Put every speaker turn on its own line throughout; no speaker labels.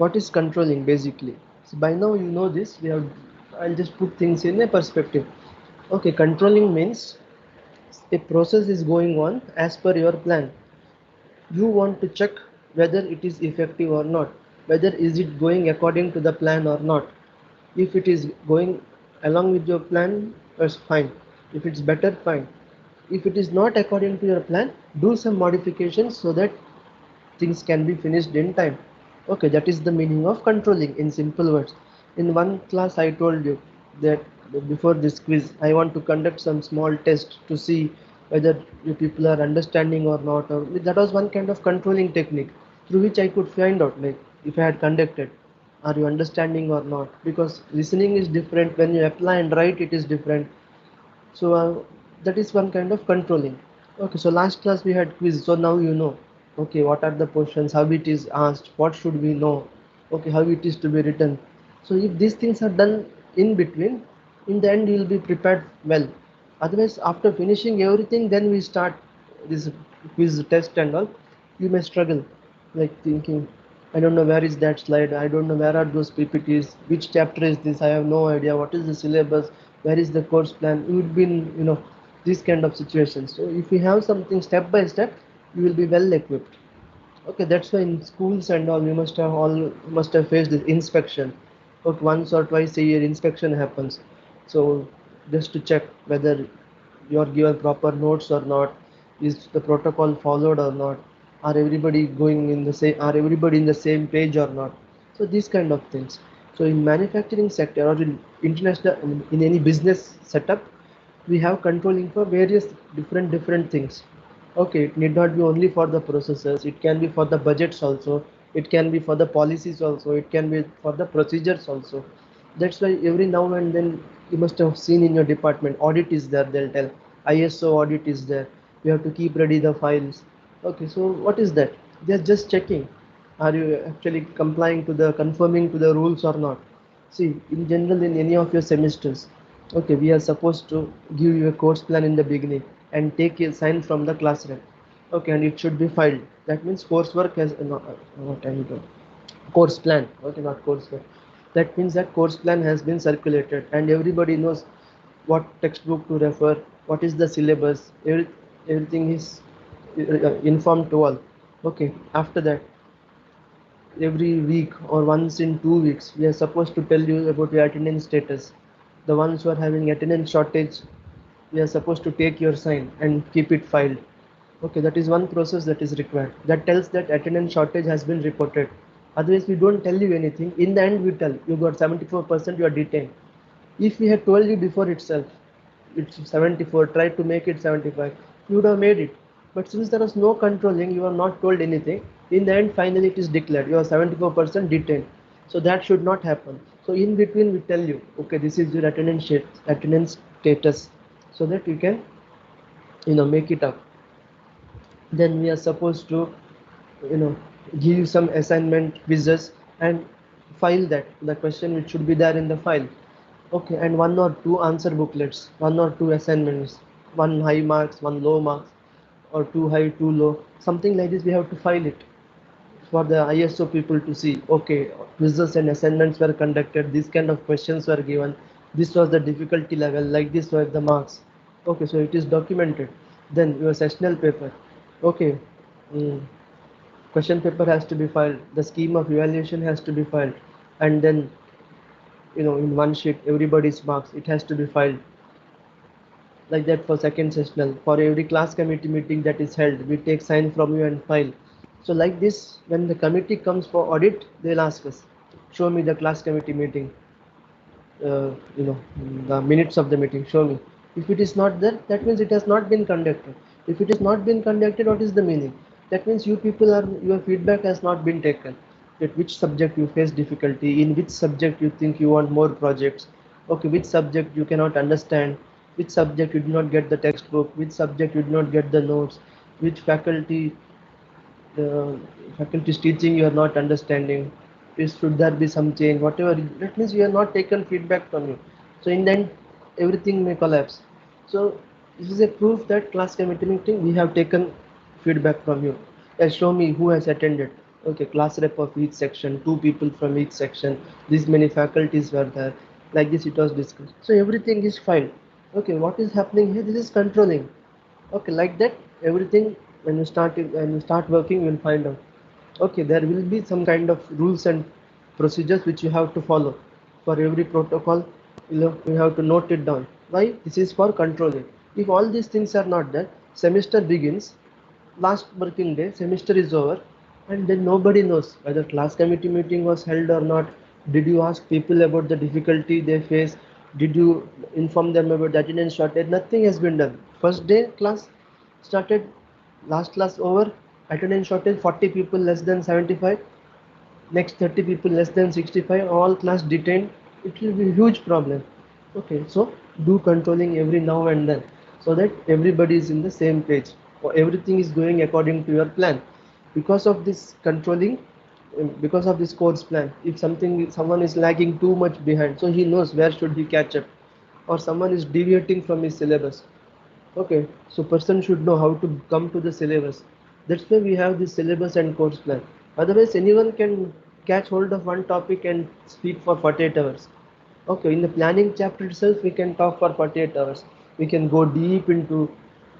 What is controlling basically? So by now you know this. I'll just put things in a perspective. Okay, controlling means a process is going on as per your plan. You want to check whether it is effective or not, whether is it going according to the plan or not. If it is going along with your plan, that's fine. If it's better, fine. If it is not according to your plan, do some modifications so that things can be finished in time. Okay, that is the meaning of controlling in simple words. In one class I told you that before this quiz I want to conduct some small test to see whether you people are understanding or not, or that was one kind of controlling technique through which I could find out, like, if I had conducted, are you understanding or not, because listening is different, when you apply and write it is different. So that is one kind of controlling. Okay, so last class we had quiz, so now you know, okay, what are the questions, how it is asked, what should we know, okay, how it is to be written. So if these things are done in between, in the end you will be prepared well. Otherwise, after finishing everything, then we start this quiz test and all, you may struggle, like thinking, I don't know where is that slide, I don't know where are those PPTs, which chapter is this, I have no idea what is the syllabus, where is the course plan. You would be in, these kind of situations. So if you have something step by step, you will be well equipped. Okay, that's why in schools and all, you must have faced this inspection. Okay, once or twice a year inspection happens. So just to check whether you are given proper notes or not, is the protocol followed or not, are everybody going in the same, are everybody in the same page or not. So these kind of things. So in manufacturing sector or in international, in any business setup, we have controlling for various different things. Okay, it need not be only for the processes, it can be for the budgets also, it can be for the policies also, it can be for the procedures also. That's why every now and then you must have seen in your department audit is there, they'll tell ISO audit is there, you have to keep ready the files. Okay, so what is that? They're just checking, are you actually complying to the, confirming to the rules or not. See, in general, in any of your semesters, okay, we are supposed to give you a course plan in the beginning and take a sign from the class rep. Okay, and it should be filed. That means coursework has what I mean, course plan. Okay, not coursework. That means that course plan has been circulated and everybody knows what textbook to refer, what is the syllabus. Everything is informed to all. Okay, after that, every week or once in 2 weeks we are supposed to tell you about your attendance status. The ones who are having attendance shortage, we are supposed to take your sign and keep it filed. Okay, that is one process that is required, that tells that attendance shortage has been reported. Otherwise we don't tell you anything. In the end we tell you got 74%, you are detained. If we had told you before itself, it's 74, try to make it 75, you would have made it. But since there was no controlling, you are not told anything. In the end, finally it is declared you are 74% detained. So that should not happen. So in between, we tell you, okay, this is your attendance status, so that you can, make it up. Then we are supposed to, you know give you some assignment quizzes and file that the question which should be there in the file. Okay, and one or two answer booklets, one or two assignments, one high marks, one low marks, or too high, too low, something like this. We have to file it for the ISO people to see. Okay, quizzes and assignments were conducted. These kind of questions were given. This was the difficulty level. Like this were the marks. Okay, so it is documented. Then your sessional paper. Okay, mm, question paper has to be filed. The scheme of evaluation has to be filed, and then, in one sheet everybody's marks. It has to be filed like that for second sessional. For every class committee meeting that is held, we take sign from you and file. So like this, when the committee comes for audit, they'll ask us, show me the class committee meeting, uh, you know the minutes of the meeting, show me. If it is not there, that means it has not been conducted. If it has not been conducted, what is the meaning? That means your feedback has not been taken, that which subject you face difficulty, in which subject you think you want more projects. Okay, which subject you cannot understand, which subject you do not get the textbook, which subject you do not get the notes, which the faculty is teaching you are not understanding. Is, should there be some change, whatever. That means we have not taken feedback from you. So in the end, everything may collapse. So this is a proof that class committee meeting we have taken feedback from you. Show me who has attended. Okay, class rep of each section, two people from each section, these many faculties were there, like this it was discussed. So everything is filed. Okay, what is happening here? This is controlling. Okay, like that, everything when you start working, you will find out. Okay, there will be some kind of rules and procedures which you have to follow. For every protocol, you have to note it down. Why? This is for controlling. If all these things are not there, semester begins, last working day, semester is over, and then nobody knows whether class committee meeting was held or not. Did you ask people about the difficulty they face? Did you inform them about the attendance shortage? Nothing has been done. First day class started, last class over, attendance shortage 40 people less than 75, next 30 people less than 65, all class detained. It will be a huge problem. Okay, so do controlling every now and then, so that everybody is in the same page, or everything is going according to your plan. Because of this controlling, because of this course plan, if someone is lagging too much behind, so he knows where should he catch up, or someone is deviating from his syllabus. Okay, so person should know how to come to the syllabus. That's why we have this syllabus and course plan. Otherwise, anyone can catch hold of one topic and speak for 48 hours. Okay, in the planning chapter itself, we can talk for 48 hours. We can go deep into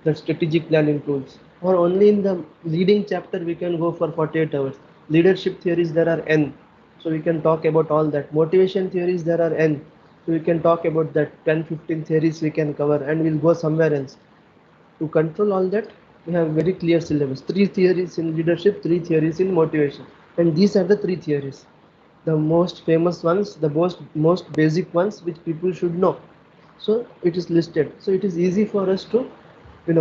the strategic planning tools. Or only in the leading chapter, we can go for 48 hours. Leadership theories, there are N. So we can talk about all that. Motivation theories, there are N. So we can talk about that 10, 15 theories we can cover, and we'll go somewhere else. To control all that, we have very clear syllabus. Three theories in leadership, three theories in motivation. And these are the three theories. The most famous ones, the most basic ones which people should know. So it is listed. So it is easy for us to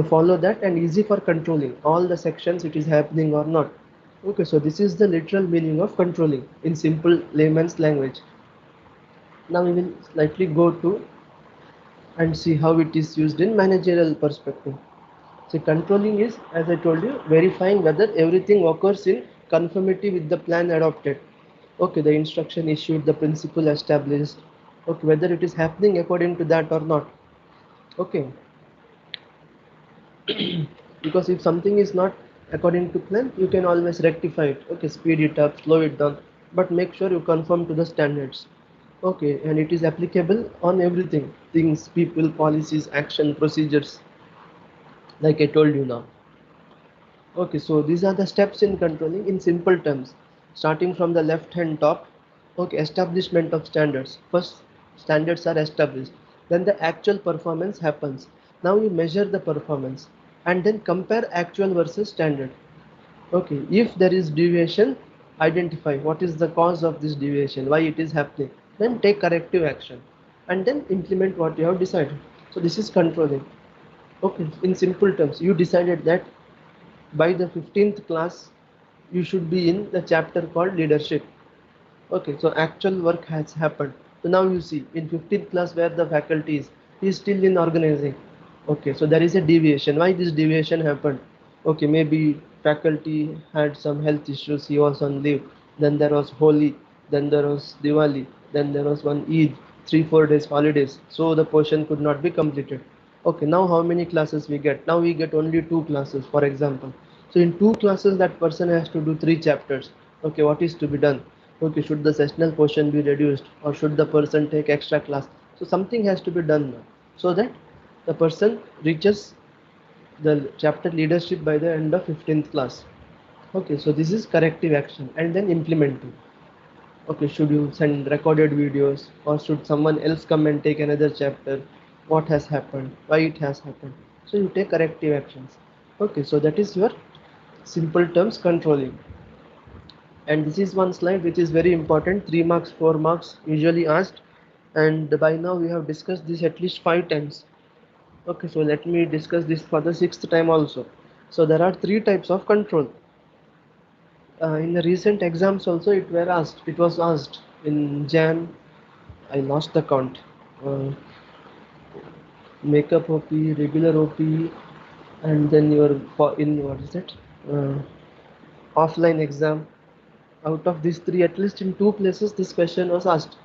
follow that, and easy for controlling all the sections it is happening or not. Okay, so this is the literal meaning of controlling in simple layman's language. Now we will slightly go to and see how it is used in managerial perspective. So controlling is, as I told you, verifying whether everything occurs in conformity with the plan adopted. Okay, the instruction issued, the principle established. Okay, whether it is happening according to that or not. Okay, because if something is not according to plan, you can always rectify it. Okay, speed it up, slow it down, but make sure you conform to the standards. Okay, and it is applicable on everything, things, people, policies, action, procedures, like I told you now. Okay, so these are the steps in controlling in simple terms. Starting from the left hand top, okay, establishment of standards. First, standards are established. Then the actual performance happens. Now you measure the performance and then compare actual versus standard. Okay, if there is deviation, identify what is the cause of this deviation, why it is happening. Then take corrective action and then implement what you have decided. So this is controlling. Okay, in simple terms, you decided that by the 15th class you should be in the chapter called leadership. Okay, so actual work has happened. So now you see in 15th class where the faculty is, he is still in organizing. Okay, so there is a deviation. Why this deviation happened? Okay, maybe faculty had some health issues, he was on leave, then there was Holi, then there was Diwali, then there was one Eid, 3 4 days holidays, so the portion could not be completed. Okay, now how many classes we get? Now we get only 2 classes, for example. So in 2 classes that person has to do 3 chapters. Okay, what is to be done? Okay, should the sessional portion be reduced, or should the person take extra class? So something has to be done now, so that the person reaches the chapter leadership by the end of 15th class. Okay, so this is corrective action and then implementing. Okay, should you send recorded videos, or should someone else come and take another chapter? What has happened? Why it has happened? So you take corrective actions. Okay, so that is your simple terms controlling. And this is one slide which is very important, 3 marks, 4 marks usually asked, and by now we have discussed this at least 5 times. Okay, so let me discuss this for the 6th time also. So there are 3 types of control. In the recent exams also it was asked in Jan, I lost the count. uh, Makeup OP, regular OP, and then your in what is it, uh, offline exam. Out of these three, at least in 2 places this question was asked,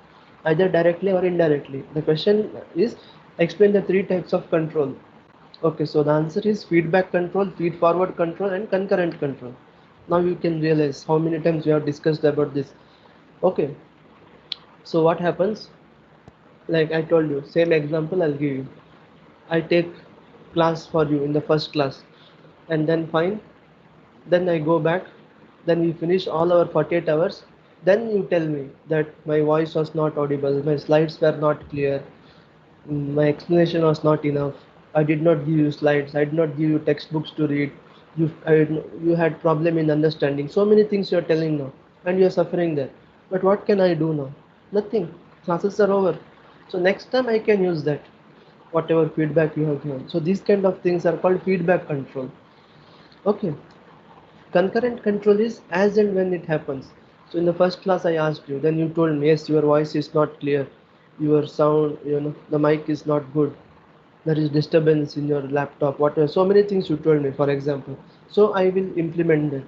either directly or indirectly. The question is, explain the 3 types of control. Okay, so the answer is feedback control, feed forward control, and concurrent control. Now you can realize how many times we have discussed about this. Okay, so what happens, like I told you, same example I'll give you. I take class for you in the first class, and then fine, then I go back, then we finish all our 48 hours, then you tell me that my voice was not audible, my slides were not clear, my explanation was not enough, I did not give you slides, I did not give you textbooks to read, you had problem in understanding, so many things you are telling now, and you are suffering there. But what can I do now? Nothing. Classes are over. So next time I can use that, whatever feedback you have given. So these kind of things are called feedback control. Okay. Concurrent control is as and when it happens. So in the first class I asked you, then you told me, yes, your voice is not clear, your sound, the mic is not good, there is disturbance in your laptop, whatever, so many things you told me, for example. So I will implement that.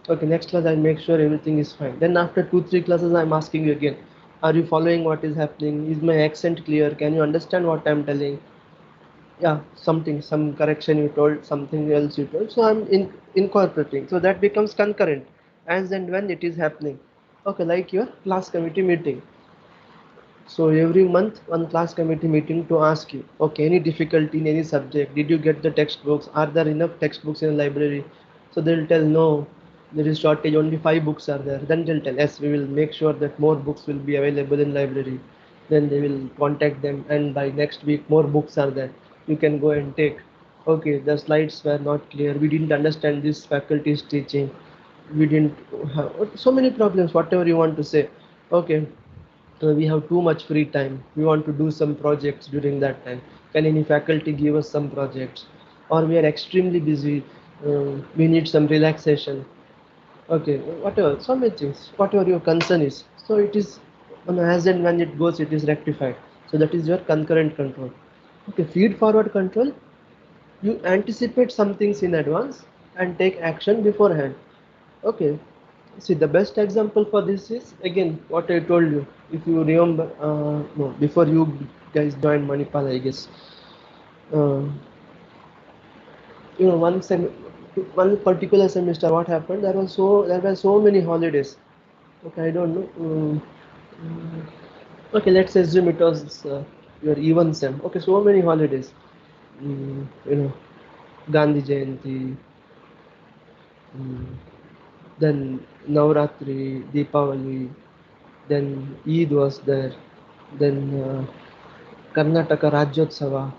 Okay, next class I make sure everything is fine. Then after 2 3 classes I'm asking you again, are you following what is happening? Is my accent clear? Can you understand what I'm telling? Yeah, something, some correction you told, something else you told, so I'm incorporating, so that becomes concurrent, as and when it is happening. Okay, like your class committee meeting. So every month one class committee meeting to ask you, okay, any difficulty in any subject, did you get the textbooks, are there enough textbooks in the library? So they'll tell no, there is shortage, only 5 books are there. Then they'll tell, yes, we will make sure that more books will be available in library. Then they will contact them, and by next week more books are there, you can go and take. Okay, the slides were not clear, we didn't understand this faculty is teaching, we didn't have so many problems, whatever you want to say. Okay, we have too much free time, we want to do some projects during that time, can any faculty give us some projects? Or we are extremely busy, we need some relaxation. Okay, whatever, so many things, whatever your concern is, so it is as and when it goes, it is rectified. So that is your concurrent control. Okay, feed forward control, you anticipate some things in advance and take action beforehand. Okay, see, the best example for this is again what I told you. If you remember, no, before you guys joined Manipal, I guess, uh, one particular semester, what happened? There were so many holidays. Okay, I don't know. Okay, let's assume it was your even sem. Okay, so many holidays. Mm, you know, Gandhi Jayanti, mm, then Navratri, Deepavali, then Eid was there, then Karnataka Rajyotsava,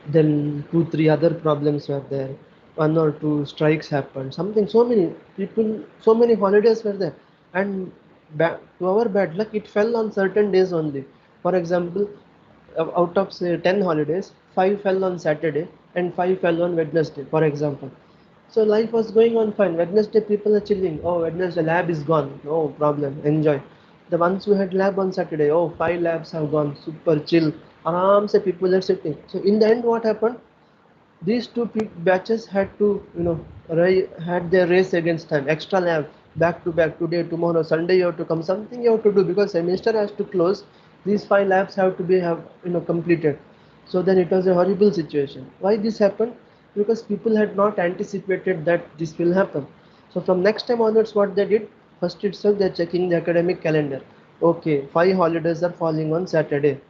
then 2 3 other problems were there, one or two strikes happened, something, so many people, so many holidays were there, and to our bad luck, it fell on certain days only. For example, out of say 10 holidays, 5 fell on Saturday and 5 fell on Wednesday, for example. So life was going on fine. Wednesday people are chilling. Oh, Wednesday lab is gone. No problem. Enjoy. The ones who had lab on Saturday, oh, 5 labs have gone. Super chill. Aram se people are sitting. So in the end, what happened? These two batches had to, had their race against time. Extra lab, back to back, today, tomorrow, Sunday you have to come. Something you have to do because semester has to close. These 5 labs have to be completed. So then it was a horrible situation. Why this happened? Because people had not anticipated that this will happen. So from next time onwards, what they did, first itself they're checking the academic calendar. Okay, 5 holidays are falling on Saturday,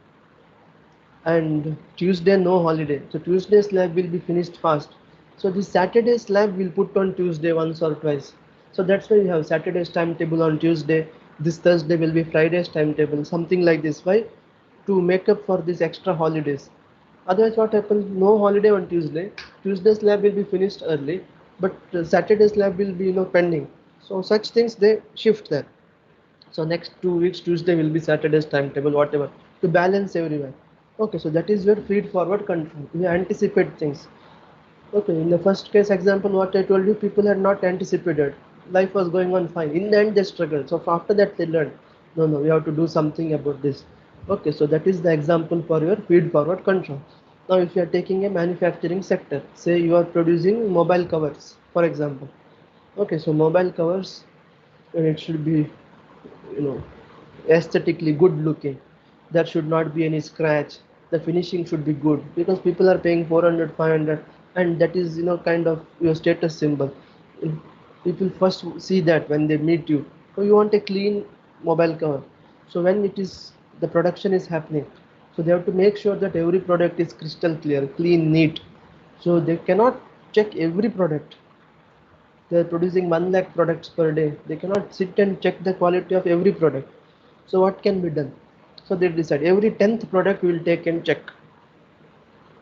and Tuesday no holiday. So Tuesday's lab will be finished fast. So the Saturday's lab will put on Tuesday once or twice. So that's why we have Saturday's timetable on Tuesday. This Thursday will be Friday's timetable, something like this. Why? To make up for these extra holidays. Otherwise, what happens? No holiday on Tuesday. Tuesday's lab will be finished early, but Saturday's lab will be pending. So such things they shift there. So next 2 weeks, Tuesday will be Saturday's timetable, whatever, to balance everywhere. Okay, so that is your feed forward control. You anticipate things. Okay, in the first case example, what I told you, people had not anticipated. Life was going on fine. In the end, they struggled. So after that, they learned, no, no, we have to do something about this. Okay, so that is the example for your feed forward control. Now, if you are taking a manufacturing sector, say you are producing mobile covers, for example. Okay, so mobile covers, and it should be you know aesthetically good looking, there should not be any scratch, the finishing should be good, because people are paying 400 500, and that is kind of your status symbol. People first see that when they meet you. So you want a clean mobile cover. So when it is the production is happening, so they have to make sure that every product is crystal clear, clean, neat. So they cannot check every product. They are producing 1 lakh products per day. They cannot sit and check the quality of every product. So what can be done? So they decide every 10th product we will take and check.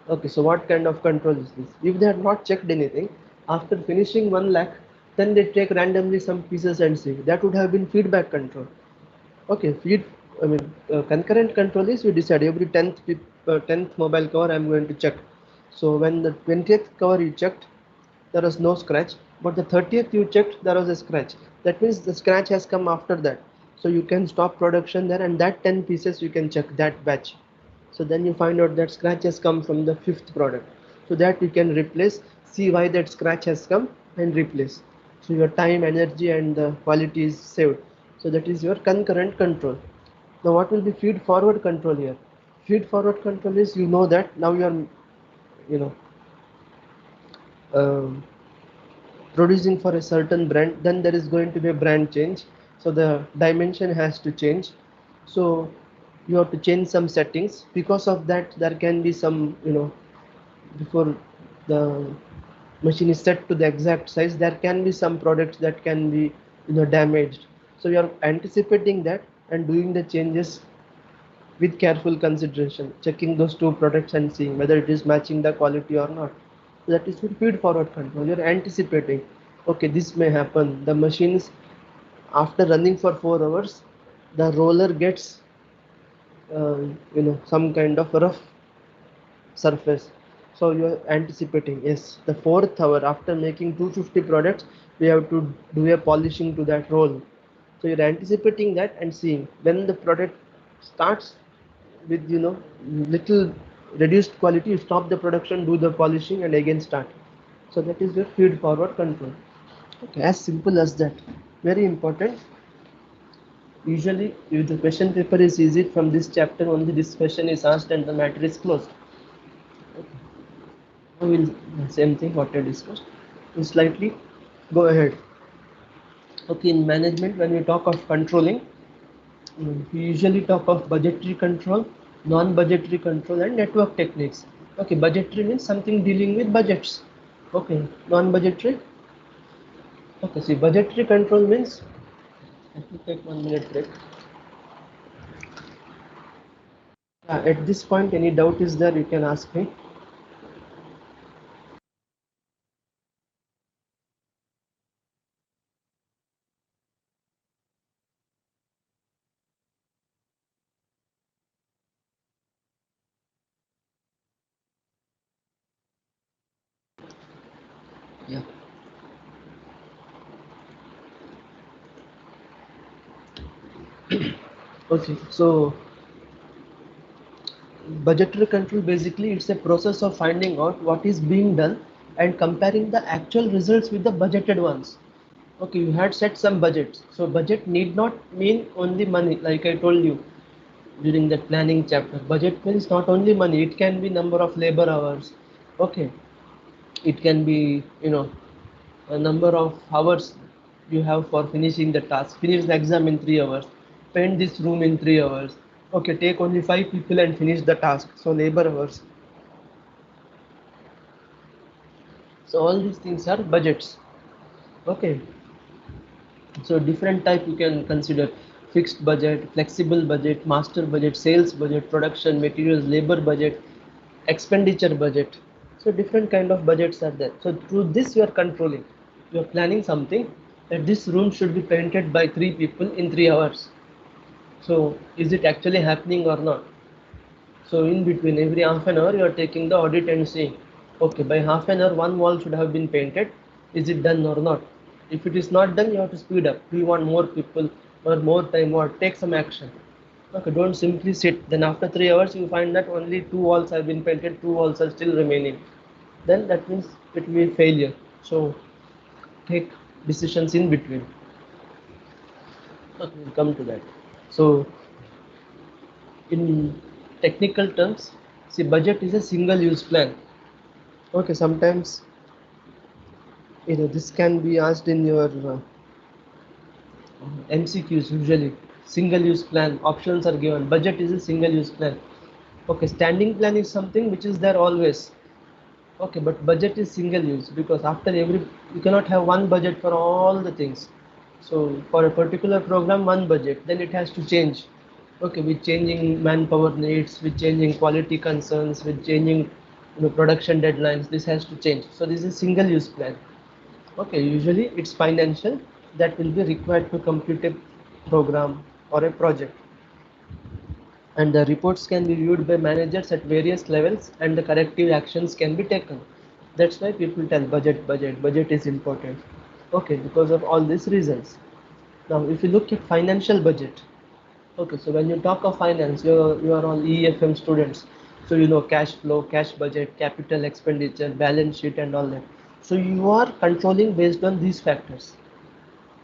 Okay, so what kind of control is this? If they had not checked anything, after finishing 1 lakh, then they take randomly some pieces and see. That would have been feedback control. Okay, concurrent control is you decide every 10th mobile cover I'm going to check. So when the 20th cover you checked, there was no scratch, but the 30th you checked, there was a scratch. That means the scratch has come after that. So you can stop production there, and that 10 pieces you can check that batch. So then you find out that scratch has come from the 5th product. So that you can replace, see why that scratch has come and replace. So your time, energy and the quality is saved. So that is your concurrent control. Now what will be feed forward control here? Feed forward control is, you know that now you are, you know, um, producing for a certain brand, then there is going to be a brand change. So the dimension has to change. So you have to change some settings. Because of that, there can be some, before the machine is set to the exact size, there can be some products that can be, damaged. So you are anticipating that and doing the changes with careful consideration, checking those two products and seeing whether it is matching the quality or not. So that is with feed forward control. You're anticipating, okay, this may happen. The machines, after running for 4 hours, the roller gets, some kind of rough surface. So you are anticipating, yes, the fourth hour after making 250 products, we have to do a polishing to that roll. So you're anticipating that and seeing when the product starts with, little reduced quality, you stop the production, do the polishing and again start. So that is your feed forward control. Okay, as simple as that. Very important. Usually if the question paper is easy from this chapter, only this question is asked and the matter is closed. Okay. Now we'll same thing what I discussed. We'll slightly go ahead. Okay, in management, when we talk of controlling, we usually talk of budgetary control, non-budgetary control, and network techniques. Okay, budgetary means something dealing with budgets. Okay, non-budgetary. Okay, see, budgetary control means. Let me take 1 minute break. At this point, any doubt is there? You can ask me. Yeah. Okay, so budgetary control, basically it's a process of finding out what is being done and comparing the actual results with the budgeted ones. Okay, you had set some budgets. So budget need not mean only money, like I told you during that planning chapter. Budget means not only money, it can be number of labor hours. Okay, it can be, a number of hours you have for finishing the task. Finish the exam in 3 hours, paint this room in 3 hours. Okay, take only 5 people and finish the task. So labor hours. So all these things are budgets. Okay, so different type you can consider: fixed budget, flexible budget, master budget, sales budget, production, materials, labor budget, expenditure budget. So different kind of budgets are there. So through this you are controlling. You are planning something that this room should be painted by 3 people in 3 hours. So is it actually happening or not? So in between every half an hour you are taking the audit and saying, okay, by half an hour one wall should have been painted. Is it done or not? If it is not done, you have to speed up. Do you want more people or more time, or take some action? Okay, don't simply sit. Then after 3 hours you find that only two walls have been painted, two walls are still remaining. Then that means it will be failure. So take decisions in between. Okay, we'll come to that. So in technical terms, see, budget is a single use plan. Okay, sometimes This can be asked in your MCQs usually. Single use plan, options are given. Budget is a single use plan. Okay, standing plan is something which is there always. Okay, but budget is single use because after every, you cannot have one budget for all the things. So for a particular program, one budget, then it has to change. Okay, with changing manpower needs, with changing quality concerns, with changing production deadlines, this has to change. So this is single use plan. Okay, usually it's financial that will be required to complete a program or a project, and the reports can be viewed by managers at various levels and the corrective actions can be taken. That's why people tell budget is important. Okay, because of all these reasons. Now if you look at financial budget, okay, so when you talk of finance, you are all EFM students, so you know cash flow, cash budget, capital expenditure, balance sheet and all that. So you are controlling based on these factors.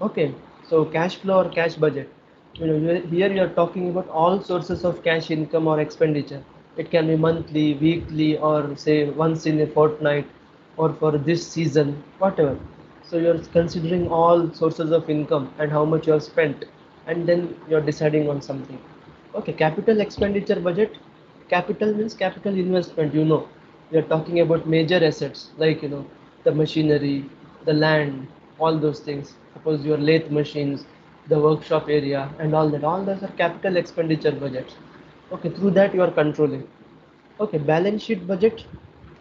Okay, so cash flow or cash budget. Here you are talking about all sources of cash income or expenditure. It can be monthly, weekly, or say once in a fortnight, or for this season, whatever. So you are considering all sources of income and how much you have spent, and then you are deciding on something. Okay, capital expenditure budget. Capital means capital investment. We are talking about major assets like the machinery, the land, all those things. Suppose your lathe machines, the workshop area, and all that. All those are capital expenditure budgets. Okay, through that you are controlling. Okay, balance sheet budget.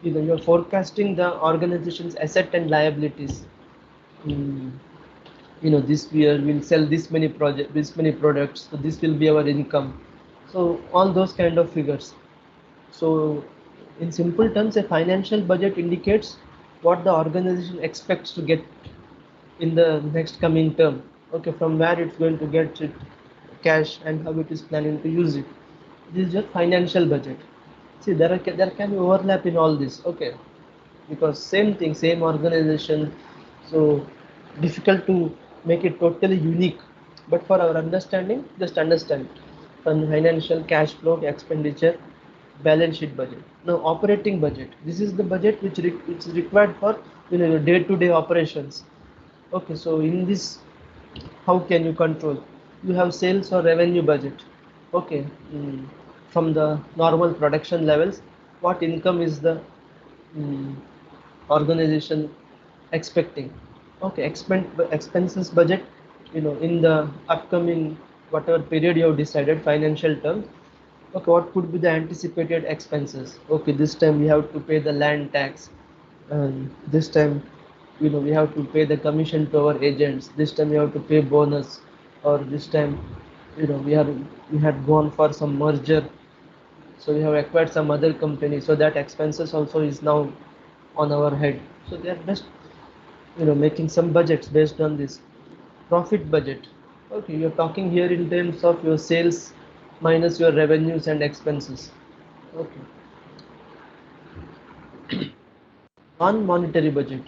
You are forecasting the organization's asset and liabilities. Mm, this year we'll sell this many products, so this will be our income. So all those kind of figures. So, in simple terms, a financial budget indicates what the organization expects to get in the next coming term. Okay, from where it's going to get it cash and how it is planning to use it. This is your financial budget. See, there can be overlap in all this. Okay, because same thing, same organization, so difficult to make it totally unique. But for our understanding, just understand from financial cash flow, expenditure, balance sheet budget. Now operating budget, this is the budget which is required for your day-to-day operations. Okay, so in this, how can you control? You have sales or revenue budget. Okay, from the normal production levels, what income is the mm, organization expecting? Okay, expenses budget. In the upcoming whatever period you have decided, financial terms. Okay, what could be the anticipated expenses? Okay, this time we have to pay the land tax, and this time, we have to pay the commission to our agents. This time we have to pay bonus, or this time, we had gone for some merger, so we have acquired some other company. So that expenses also is now on our head. So they are just making some budgets based on this. Profit budget. Okay, you're talking here in terms of your sales minus your revenues and expenses. Okay. Non-monetary budget,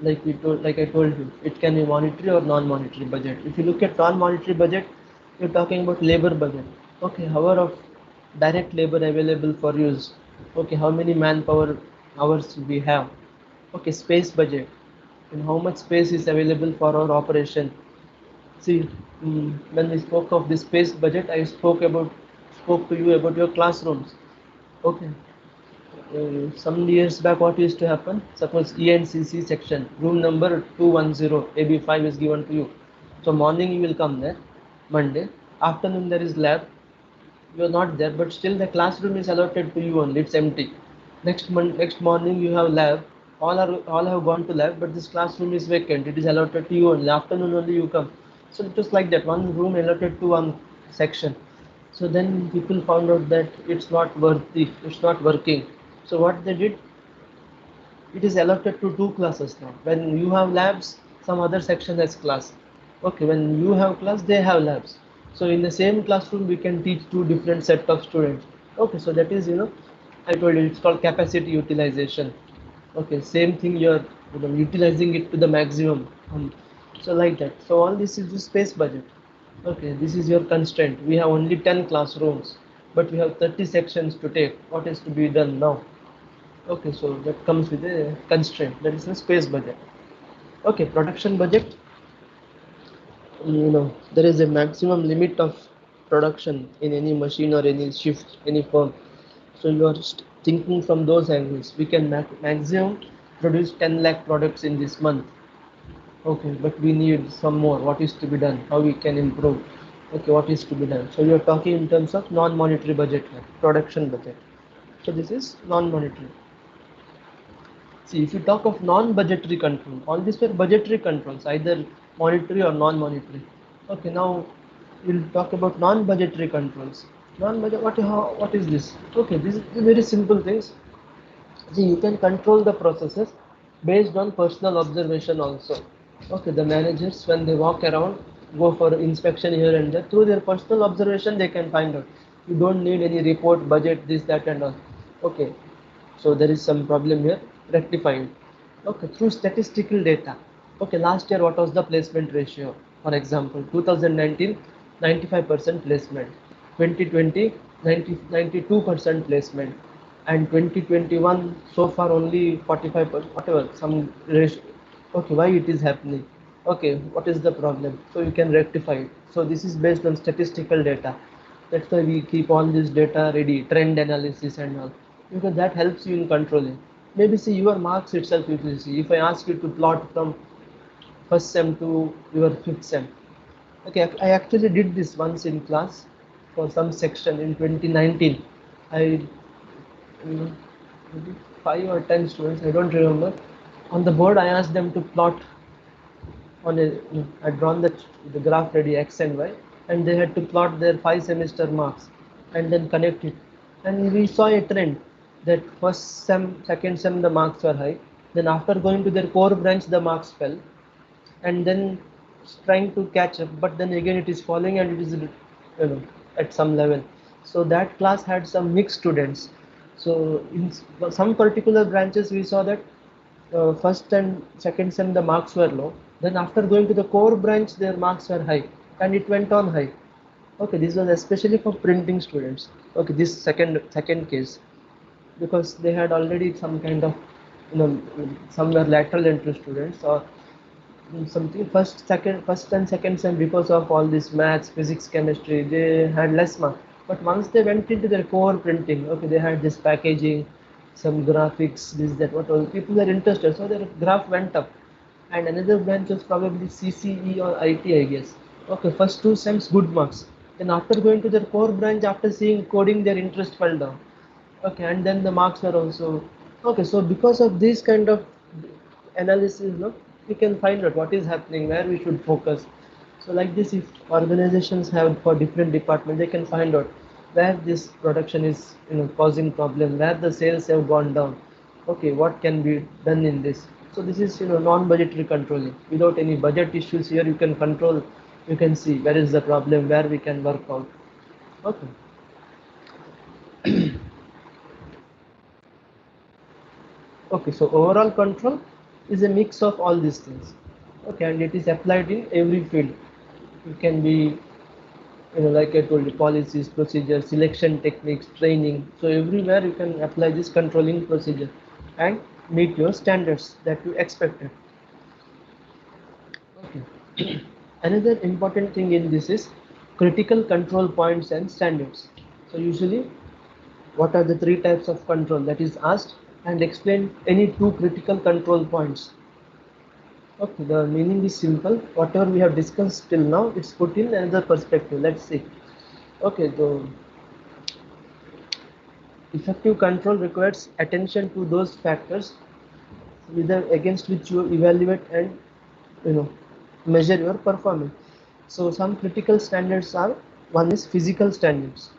like I told you, it can be monetary or non-monetary budget. If you look at non-monetary budget, you're talking about labor budget. Okay, hour of direct labor available for use. Okay, how many manpower hours we have. Okay, space budget, and how much space is available for our operation. See, when we spoke of the space budget, I spoke to you about your classrooms. Okay. Some years back, what used to happen? Suppose ENCC section, room number 210, AB5 is given to you. So morning you will come there, Monday. Afternoon there is lab. You are not there, but still the classroom is allotted to you only. It's empty. Next morning you have lab. All have gone to lab, but this classroom is vacant. It is allotted to you only. Afternoon only you come. So it was like that. One room allotted to one section. So then people found out that it's not worthy. It's not working. So what they did, it is allotted to two classes now. When you have labs, some other section has class. Okay, when you have class, they have labs. So in the same classroom, we can teach two different set of students. Okay, so that is, I told you, it's called capacity utilization. Okay, same thing, you're utilizing it to the maximum. So like that. So all this is the space budget. Okay, this is your constraint. We have only 10 classrooms, but we have 30 sections to take. What is to be done now? Okay, so that comes with a constraint. That is the space budget. Okay, production budget, there is a maximum limit of production in any machine or any shift, any firm. So you are thinking from those angles. We can maximum produce 10 lakh products in this month. Okay, but we need some more. What is to be done? How we can improve? Okay, what is to be done? So you are talking in terms of non-monetary budget, production budget. So this is non-monetary. See, if you talk of non-budgetary control, all these were budgetary controls, either monetary or non-monetary. Okay, now we'll talk about non-budgetary controls. Non-budget, what is this? Okay, this is very simple things. See, you can control the processes based on personal observation also. Okay, the managers, when they walk around, go for inspection here and there, through their personal observation, they can find out. You don't need any report, budget, this, that, and all. Okay, so there is some problem here, rectifying. Okay, through statistical data. Okay, last year, what was the placement ratio? For example, 2019, 95% placement. 2020, 92% placement, and 2021 so far only 45%, whatever, some ratio. Okay, why it is happening? Okay, what is the problem? So you can rectify it. So this is based on statistical data. That's why we keep all this data ready, trend analysis and all, because that helps you in controlling. Maybe see your marks itself. If you see, if I ask you to plot from first sem to your fifth sem. Okay, I actually did this once in class for some section in 2019. I, maybe 5 or 10 students, I don't remember. On the board, I asked them to plot on a. I'd drawn the graph ready x and y, and they had to plot their 5 semester marks, and then connect it. And we saw a trend that first sem, second sem, the marks were high. Then after going to their core branch, the marks fell, and then trying to catch up, but then again it is falling, and it is at some level. So that class had some mixed students. So in some particular branches we saw that first and second sem the marks were low, then after going to the core branch their marks were high, and it went on high. Okay, this was especially for printing students. Okay, this second case, because they had already some kind of, some were lateral entry students, or something first and second sem, because of all this maths, physics, chemistry, they had less mark. But once they went into their core printing, okay, they had this packaging, some graphics, this, that, what all, people are interested, so their graph went up. And another branch was probably CCE or IT, I guess. Okay, first 2 sems good marks, then after going to their core branch, after seeing coding, their interest fell down. Okay, and then the marks were also okay. So because of this kind of analysis, no, we can find out what is happening, where we should focus. So like this, if organizations have for different departments, they can find out where this production is, causing problem, where the sales have gone down. Okay, what can be done in this? So this is, non-budgetary controlling. Without any budget issues here, you can control. You can see where is the problem, where we can work out. Okay. Okay, so overall control is a mix of all these things. Okay, and it is applied in every field. It can be, like I told you, policies, procedures, selection techniques, training. So everywhere you can apply this controlling procedure and meet your standards that you expected. Okay. Another important thing in this is critical control points and standards. So usually, what are the 3 types of control that is asked, and explain any 2 critical control points. Okay, the meaning is simple. Whatever we have discussed till now, it's put in another perspective. Let's see. Okay, the effective control requires attention to those factors against which you evaluate and, you know measure your performance. So some critical standards are: one is physical standards.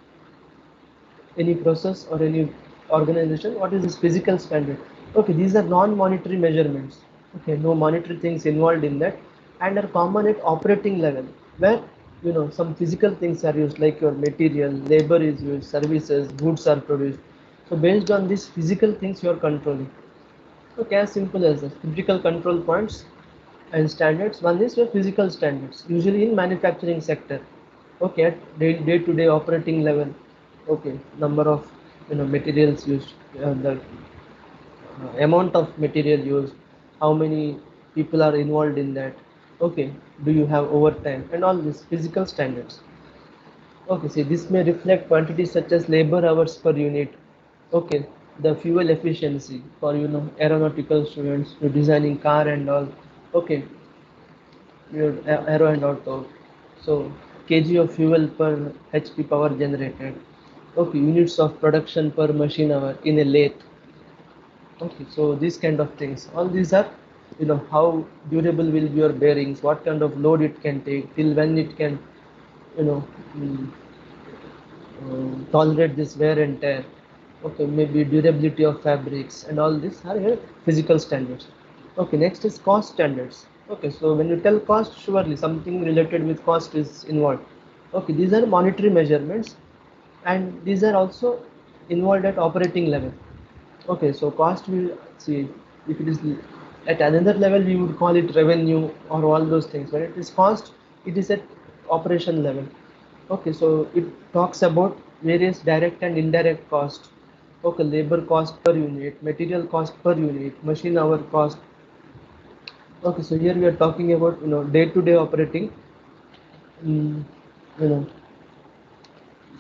Any process or any organization, what is this physical standard? Okay, these are non-monetary measurements. Okay, no monetary things involved in that, and are common at operating level, where, some physical things are used, like your material, labor is used, services, goods are produced. So based on these physical things you are controlling. Okay, as simple as this. Critical control points and standards. One is your physical standards, usually in manufacturing sector. Okay, at day-to-day operating level. Okay, number of, materials used, the amount of material used, how many, people are involved in that. Okay, do you have overtime and all these physical standards. Okay, see, this may reflect quantities such as labor hours per unit. Okay, the fuel efficiency for aeronautical students, you're designing car and all. Okay, your aero and auto. So kg of fuel per HP power generated. Okay, units of production per machine hour in a lathe. Okay, so these kind of things. All these are, how durable will be your bearings, what kind of load it can take, till when it can, you know, mm, tolerate this wear and tear. Okay, maybe durability of fabrics and all these are your physical standards. Okay, next is cost standards. Okay, so when you tell cost, surely something related with cost is involved. Okay, these are monetary measurements, and these are also involved at operating level. Okay, so cost will see if it is at another level, we would call it revenue or all those things. When it is cost, it is at operation level. Okay, so it talks about various direct and indirect cost. Okay, labor cost per unit, material cost per unit, machine hour cost. Okay, so here we are talking about day-to-day operating. Mm, you know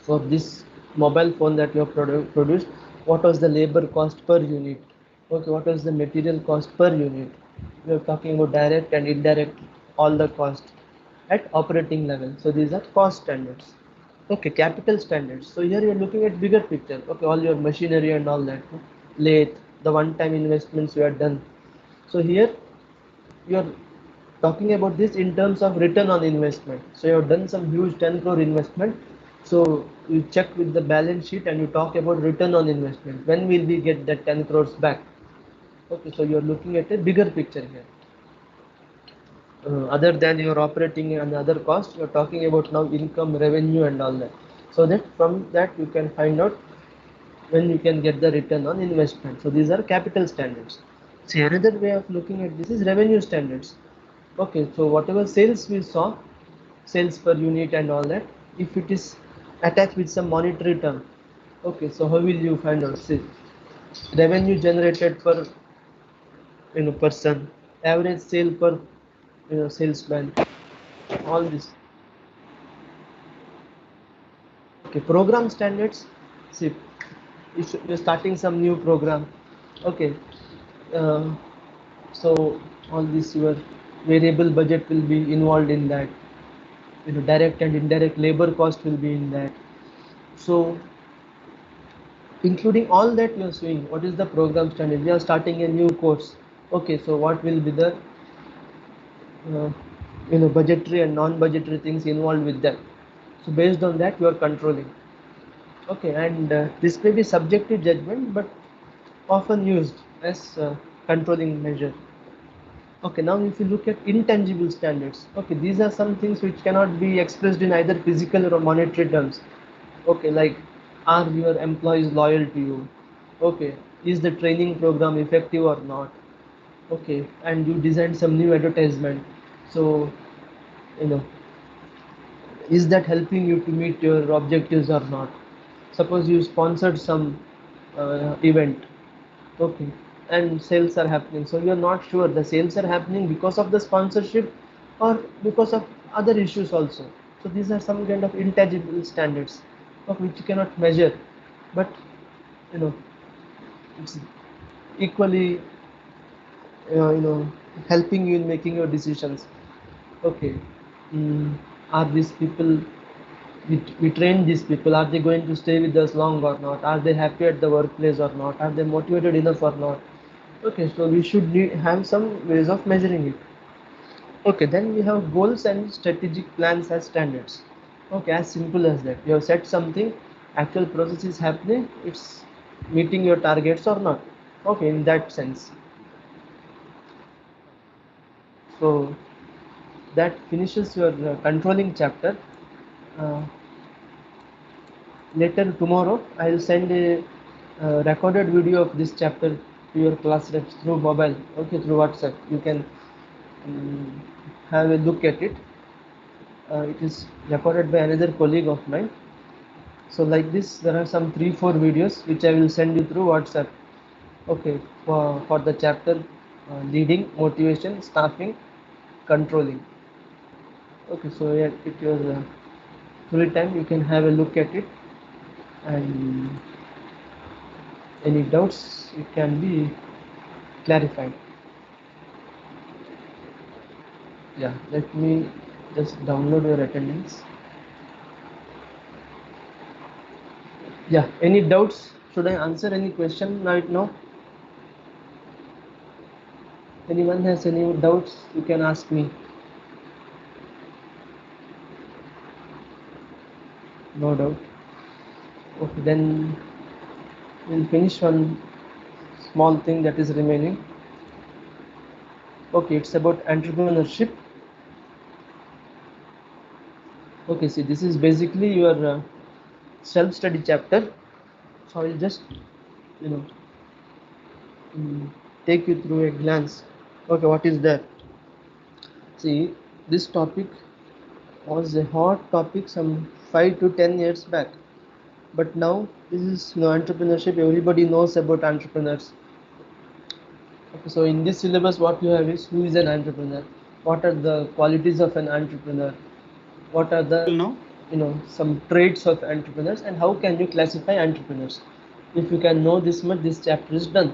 for this mobile phone that you have produced, what was the labor cost per unit? Okay, what was the material cost per unit? We are talking about direct and indirect, all the cost at operating level. So these are cost standards. Okay, capital standards. So here you are looking at bigger picture. Okay, all your machinery and all that, lathe, the one-time investments you have done. So here you are talking about this in terms of return on investment. So you have done some huge 10 crore investment. So you check with the balance sheet and you talk about return on investment. When will we get that 10 crores back? Okay, so you are looking at a bigger picture here. Other than your operating and other costs, you are talking about now income, revenue, and all that. So that from that you can find out when you can get the return on investment. So these are capital standards. See, another way of looking at this is revenue standards. Okay, so whatever sales we saw, sales per unit and all that, if it is attached with some monetary term, okay, so how will you find out? See, revenue generated per person, average sale per salesman, all this. Okay, program standards. See, you're starting some new program. Okay, uh, so all this your variable budget will be involved in that. Direct and indirect labor cost will be in that. So including all that, you are saying what is the program standard? We are starting a new course. Okay, so what will be the uh, budgetary and non-budgetary things involved with that? So based on that, you are controlling. Okay, and this may be subjective judgment, but often used as controlling measure. Okay, now if you look at intangible standards, okay, these are some things which cannot be expressed in either physical or monetary terms. Okay, like, are your employees loyal to you? Okay, is the training program effective or not? Okay, and you designed some new advertisement. So, you know, is that helping you to meet your objectives or not? Suppose you sponsored some event, okay, and sales are happening. So you're not sure the sales are happening because of the sponsorship or because of other issues also. So these are some kind of intangible standards of which you cannot measure, but you know it's equally helping you in making your decisions. Okay, mm, are these people, we train these people, are they going to stay with us long or not? Are they happy at the workplace or not? Are they motivated enough or not? Okay, so we should have some ways of measuring it. Okay, then we have goals and strategic plans as standards. Okay, as simple as that. You have set something, actual process is happening, it's meeting your targets or not. Okay, in that sense. So that finishes your controlling chapter. Uh, Later tomorrow, I will send a recorded video of this chapter to your class reps through mobile. Okay, through WhatsApp. You can um, have a look at it. It is recorded by another colleague of mine. So like this, there are some 3-4 videos which I will send you through WhatsApp. Okay, for the chapter leading, motivation, staffing, controlling. Okay, so yeah, if you're free time, you can have a look at it, and any doubts it can be clarified. Yeah, let me just download your attendance. Yeah, any doubts? Should I answer any question right now? Anyone has any doubts, you can ask me. No doubt. Okay, then we'll finish one small thing that is remaining. Okay, it's about entrepreneurship. Okay, see, this is basically your self-study chapter. So I'll just, you know, take you through a glance. Okay, what is there? See, this topic was a hot topic some 5 to 10 years back, but now this is, entrepreneurship. Everybody knows about entrepreneurs. Okay, so in this syllabus, what you have is who is an entrepreneur, what are the qualities of an entrepreneur, what are the
Now,
some traits of entrepreneurs, and how can you classify entrepreneurs. If you can know this much, this chapter is done.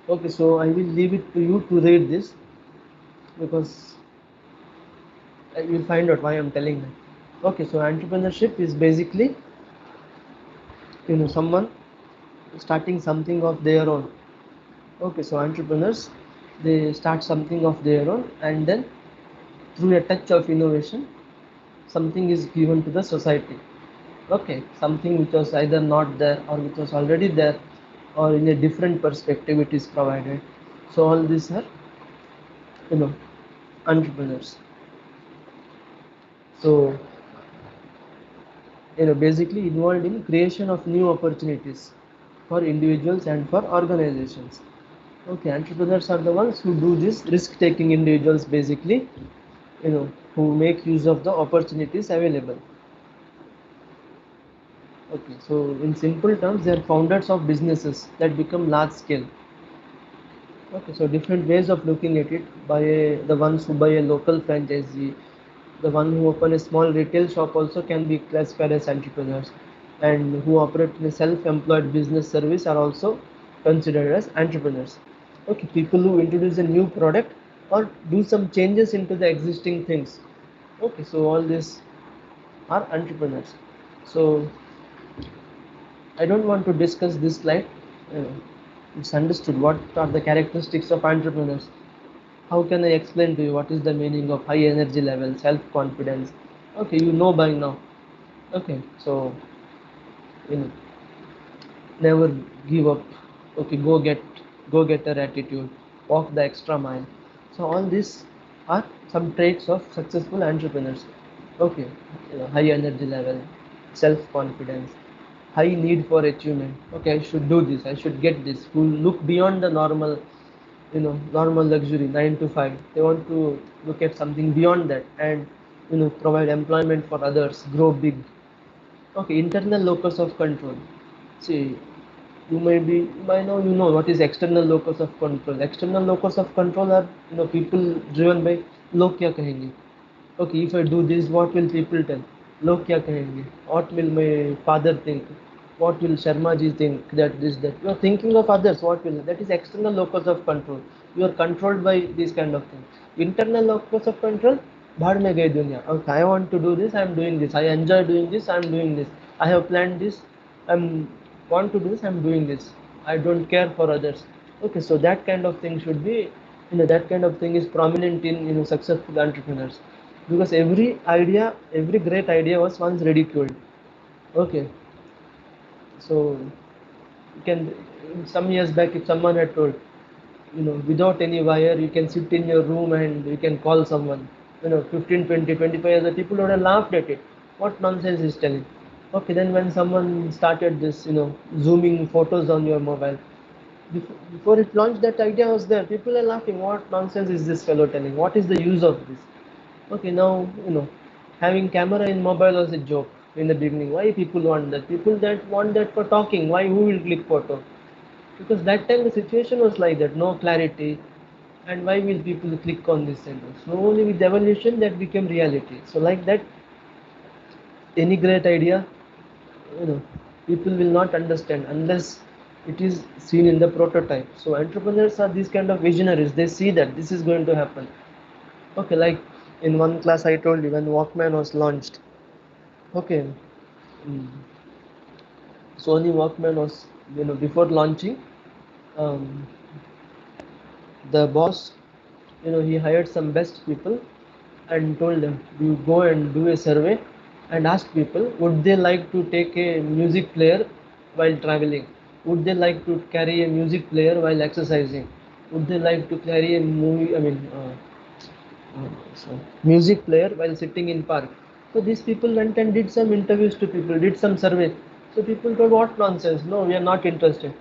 Okay, so I will leave it to you to read this, because you will find out why I'm telling that. Okay, so entrepreneurship is basically someone starting something of their own. Okay, so entrepreneurs, they start something of their own, and then through a touch of innovation, something is given to the society. Okay, something which was either not there or which was already there, or in a different perspective it is provided. So all these are you know entrepreneurs. So basically involved in creation of new opportunities for individuals and for organizations. Okay, entrepreneurs are the ones who do this, risk taking individuals basically, who make use of the opportunities available. Okay, so in simple terms, they are founders of businesses that become large scale. Okay, so different ways of looking at it. The ones who buy a local franchisee, the one who open a small retail shop also can be classified as entrepreneurs, and who operate in a self-employed business service are also considered as entrepreneurs. Okay, people who introduce a new product or do some changes into the existing things. Okay, so all these are entrepreneurs. So I don't want to discuss this slide. Uh, it's understood what are the characteristics of entrepreneurs. How can I explain to you what is the meaning of high energy level, self confidence? Okay, you know by now. Okay, so you know, never give up. Okay, go getter attitude, walk the extra mile. So all these are some traits of successful entrepreneurs. Okay, high energy level, self confidence, high need for achievement. Okay, I should do this, I should get this. Who look beyond the normal luxury 9 to 5. They want to look at something beyond that, and provide employment for others, grow big. Okay, internal locus of control. See, by now you know what is external locus of control. External locus of control are people driven by log kya kahenge. Okay, if I do this, what will people tell? Log kya kahenge? What will my father think? What will Sharma ji think? That this that you are thinking of others. What will that is external locus of control. You are controlled by these kind of things. Internal locus of control. भाड़ में गई दुनिया. Okay, I want to do this. I am doing this. I enjoy doing this. I am doing this. I have planned this. I'm want to do this. I'm doing this. I don't care for others. Okay, so that kind of thing should be, that kind of thing is prominent in successful entrepreneurs, because every great idea was once ridiculed. Okay, so you can, some years back, if someone had told, without any wire, you can sit in your room and you can call someone, 15, 20, 25 years, the people would have laughed at it. What nonsense is telling? Okay, then when someone started this, zooming photos on your mobile, before it launched, that idea was there. People are laughing. What nonsense is this fellow telling? What is the use of this? Okay, now having camera in mobile was a joke in the beginning. Why people want that? People that want that for talking. Why? Who will click photo? Because that time the situation was like that. No clarity. and why will people click on this center? Slowly with evolution that became reality. So like that, any great idea, you know, people will not understand unless it is seen in the prototype. So entrepreneurs are these kind of visionaries. They see that this is going to happen. Okay, like in one class I told you when Walkman was launched. Okay, mm, Sony Walkman was, before launching, um, the boss, he hired some best people and told them, you go and do a survey and ask people, would they like to take a music player while traveling? Would they like to carry a music player while exercising? Would they like to carry a so music player while sitting in park? So these people went and did some interviews to people, did some survey. So people told, what nonsense? No, we are not interested.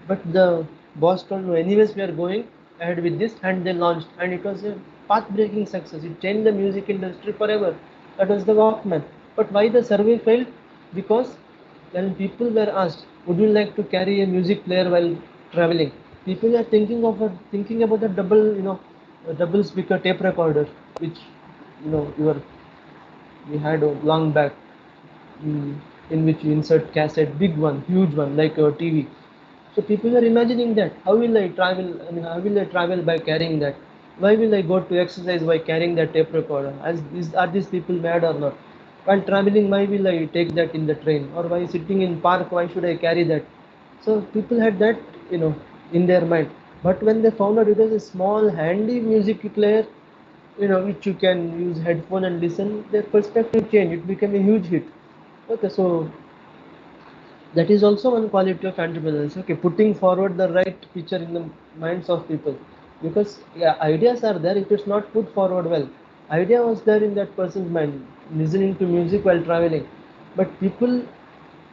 But the boss told, no, anyways we are going ahead with this, and they launched, and it was a path-breaking success. It changed the music industry forever. That was the Walkman. But why the survey failed? Because when people were asked, would you like to carry a music player while traveling? People are thinking about a a double speaker tape recorder, which you were we had a long back, mm, in which you insert cassette, big one, huge one, like a TV. So people are imagining that. How will I travel? I mean, how will I travel by carrying that? Why will I go to exercise by carrying that tape recorder? Are these people mad or not? While traveling, why will I take that in the train? Or why sitting in park, why should I carry that? So people had that, in their mind. But when they found out it was a small, handy music player, which you can use headphone and listen, their perspective changed. It became a huge hit. Okay, so that is also one quality of entrepreneurs. Okay, putting forward the right picture in the minds of people, because yeah, ideas are there. If it's not put forward well, idea was there in that person's mind, listening to music while traveling, but people,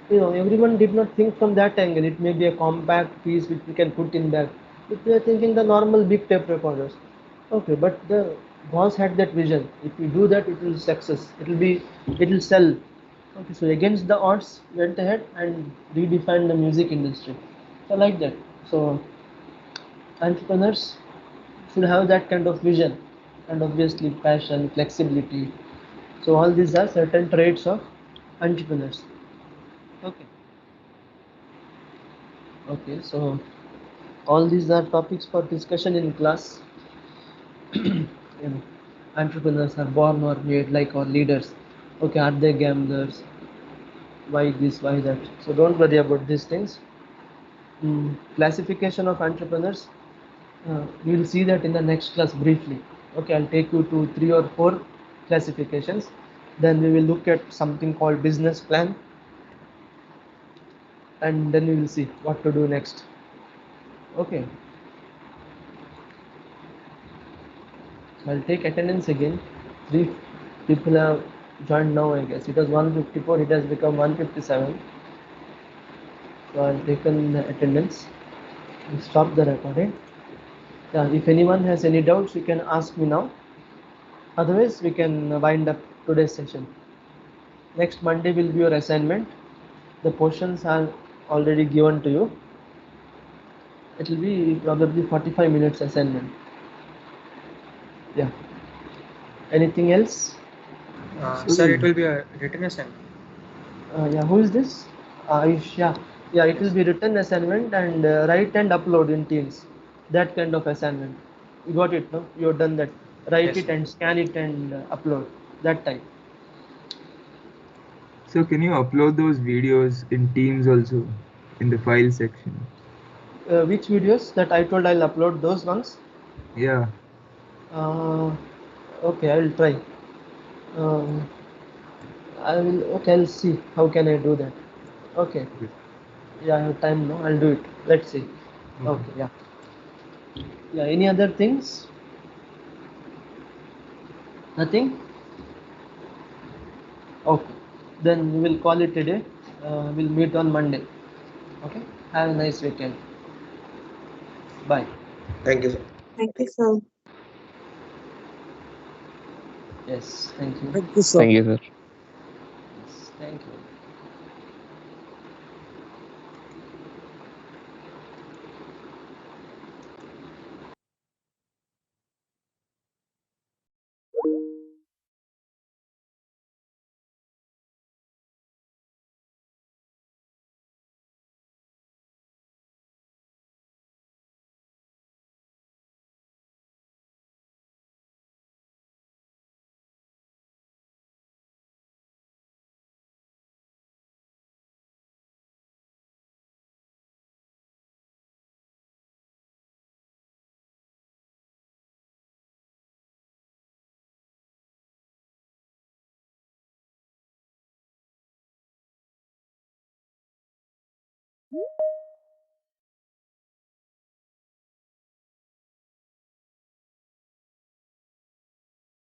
everyone did not think from that angle. It may be a compact piece which we can put in that. If we are thinking the normal big tape recorders, okay, but the boss had that vision. If we do that, it will success. It will sell. Okay, so against the odds, went ahead and redefined the music industry. So like that. So entrepreneurs should have that kind of vision, and obviously passion, flexibility. So all these are certain traits of entrepreneurs. Okay. Okay. So all these are topics for discussion in class. You know, entrepreneurs are born or made, like our leaders. Okay, are they gamblers? Why this? Why that? So don't worry about these things. Classification of entrepreneurs. We will see that in the next class briefly. Okay, I'll take you to 3 or 4 classifications. Then we will look at something called business plan, and then we will see what to do next. Okay, I'll take attendance again. 3 people have joined now, I guess. It was 154, it has become 157. So I'll take in the attendance and stop the recording. Yeah, if anyone has any doubts, you can ask me now. Otherwise, we can wind up today's session. Next Monday will be your assignment. The portions are already given to you. It will be probably 45 minutes assignment. Yeah. Anything else?
Sir, it will be a written assignment.
Yeah. Who is this? Ayush. Yeah. Yeah. It will
Yes.
be written assignment and write and upload in Teams. That kind of assignment. You got it, no? You have done that. Write
Yes,
it
sir.
and scan it and upload. That type.
So can you upload those videos in Teams also in the file section?
Which videos that I told I'll upload those ones?
Yeah.
Uh, okay, I will try. Um, I will. Okay, I'll see. How can I do that? Okay.
Okay.
Yeah, I have time now. I'll do it. Let's see.
Okay.
Okay. Yeah. Yeah. Any other things? Nothing? Okay. Then we will call it today. We'll meet on Monday. Okay. Have a nice weekend. Bye.
Thank you, sir.
Thank you, sir.
Yes. Thank you.
Thank you, sir.
Thank you, sir.
Yes. Thank you.